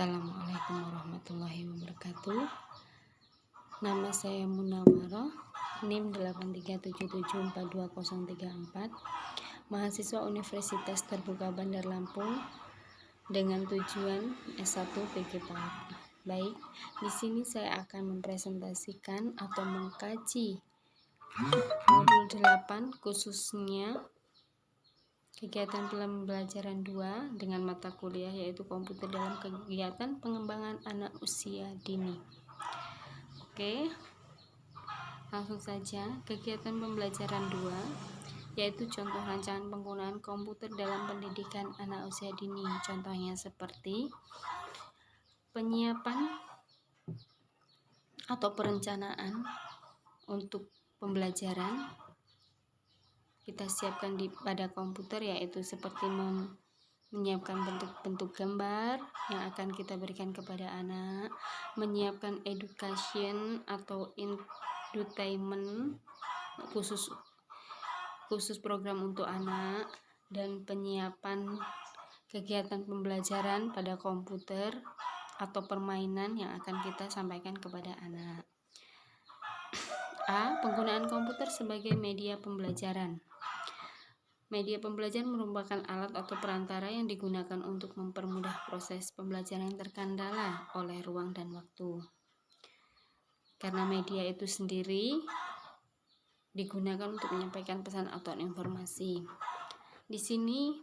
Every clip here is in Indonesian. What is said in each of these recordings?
Assalamualaikum warahmatullahi wabarakatuh. Nama saya Munawwarah, NIM 837742034, mahasiswa Universitas Terbuka Bandar Lampung dengan tujuan S1 PG PAUD. Baik, di sini saya akan mempresentasikan atau mengkaji modul 8 khususnya kegiatan pembelajaran 2 dengan mata kuliah yaitu komputer dalam kegiatan pengembangan anak usia dini. Oke, langsung saja. Kegiatan pembelajaran 2 yaitu contoh rancangan penggunaan komputer dalam pendidikan anak usia dini. Contohnya seperti penyiapan atau perencanaan untuk pembelajaran kita siapkan pada komputer, yaitu seperti menyiapkan bentuk-bentuk gambar yang akan kita berikan kepada anak, menyiapkan education atau edutainment khusus program untuk anak, dan penyiapan kegiatan pembelajaran pada komputer atau permainan yang akan kita sampaikan kepada anak. A. Penggunaan komputer sebagai media pembelajaran. Media pembelajaran merupakan alat atau perantara yang digunakan untuk mempermudah proses pembelajaran yang terkendala oleh ruang dan waktu. Karena media itu sendiri digunakan untuk menyampaikan pesan atau informasi. Di sini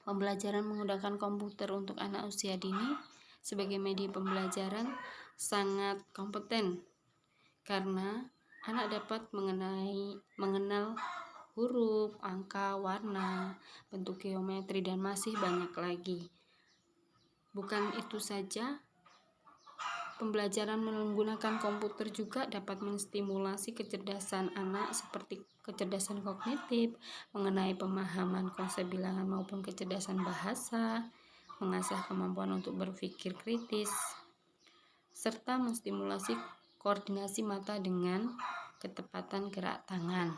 pembelajaran menggunakan komputer untuk anak usia dini sebagai media pembelajaran sangat kompeten karena anak dapat mengenal huruf, angka, warna, bentuk geometri, dan masih banyak lagi. Bukan itu saja, pembelajaran menggunakan komputer juga dapat menstimulasi kecerdasan anak seperti kecerdasan kognitif, mengenai pemahaman konsep bilangan maupun kecerdasan bahasa, mengasah kemampuan untuk berpikir kritis, serta menstimulasi koordinasi mata dengan ketepatan gerak tangan.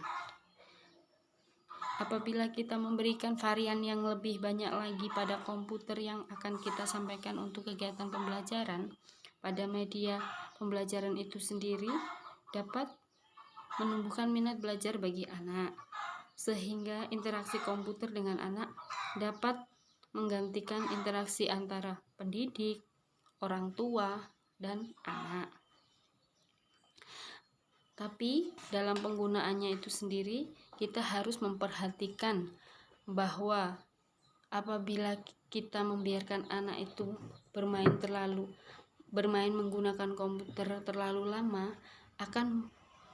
Apabila kita memberikan varian yang lebih banyak lagi pada komputer yang akan kita sampaikan untuk kegiatan pembelajaran, pada media pembelajaran itu sendiri dapat menumbuhkan minat belajar bagi anak, sehingga interaksi komputer dengan anak dapat menggantikan interaksi antara pendidik, orang tua, dan anak. Tapi dalam penggunaannya itu sendiri kita harus memperhatikan bahwa apabila kita membiarkan anak itu bermain menggunakan komputer terlalu lama akan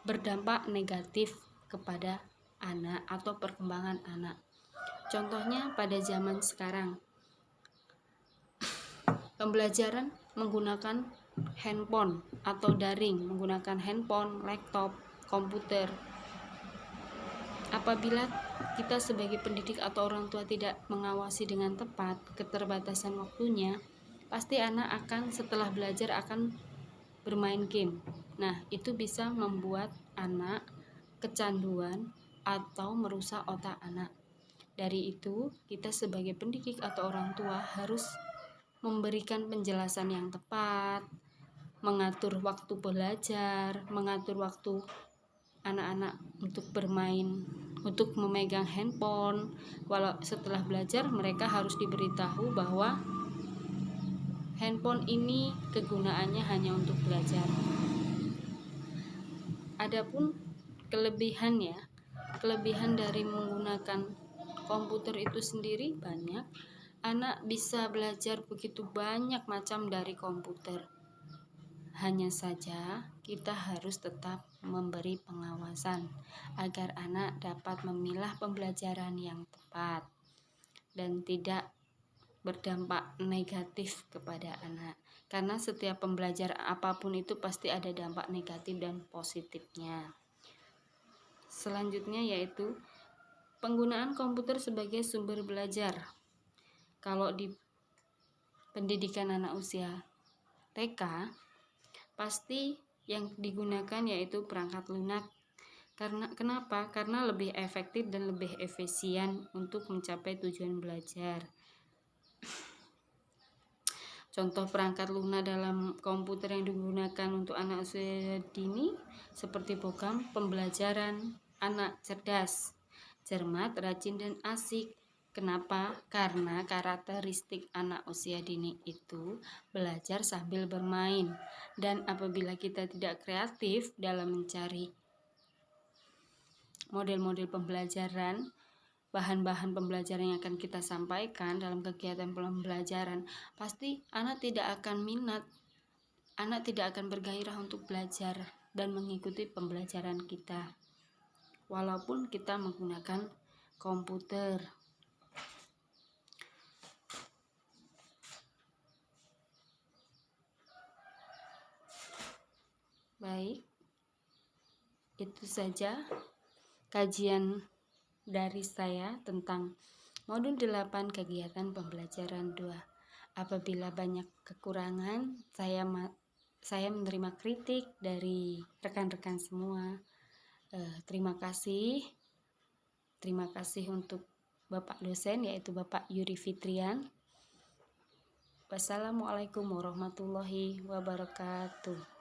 berdampak negatif kepada anak atau perkembangan anak. Contohnya pada zaman sekarang, pembelajaran menggunakan handphone atau daring, menggunakan handphone, laptop, komputer. Apabila kita sebagai pendidik atau orang tua tidak mengawasi dengan tepat keterbatasan waktunya, pasti anak akan setelah belajar akan bermain game. Nah, itu bisa membuat anak kecanduan atau merusak otak anak. Dari itu, kita sebagai pendidik atau orang tua harus memberikan penjelasan yang tepat, mengatur waktu belajar, mengatur waktu anak-anak untuk bermain, untuk memegang handphone. Walau setelah belajar mereka harus diberitahu bahwa handphone ini kegunaannya hanya untuk belajar. Adapun kelebihan dari menggunakan komputer itu sendiri banyak. Anak bisa belajar begitu banyak macam dari komputer. Hanya saja kita harus tetap memberi pengawasan agar anak dapat memilah pembelajaran yang tepat dan tidak berdampak negatif kepada anak. Karena setiap pembelajaran apapun itu pasti ada dampak negatif dan positifnya. Selanjutnya yaitu penggunaan komputer sebagai sumber belajar. Kalau di pendidikan anak usia TK, pasti yang digunakan yaitu perangkat lunak. Kenapa? Karena lebih efektif dan lebih efisien untuk mencapai tujuan belajar. Contoh perangkat lunak dalam komputer yang digunakan untuk anak usia dini seperti program pembelajaran anak cerdas, cermat, rajin, dan asik. Kenapa? Karena karakteristik anak usia dini itu belajar sambil bermain. Dan apabila kita tidak kreatif dalam mencari model-model pembelajaran, bahan-bahan pembelajaran yang akan kita sampaikan dalam kegiatan pembelajaran, pasti anak tidak akan minat, anak tidak akan bergairah untuk belajar dan mengikuti pembelajaran kita, walaupun kita menggunakan komputer. Baik, itu saja kajian dari saya tentang modul 8 kegiatan pembelajaran 2. Apabila banyak kekurangan, saya menerima kritik dari rekan-rekan semua. Terima kasih untuk Bapak dosen, yaitu Bapak Yuri Fitrian. Wassalamualaikum warahmatullahi wabarakatuh.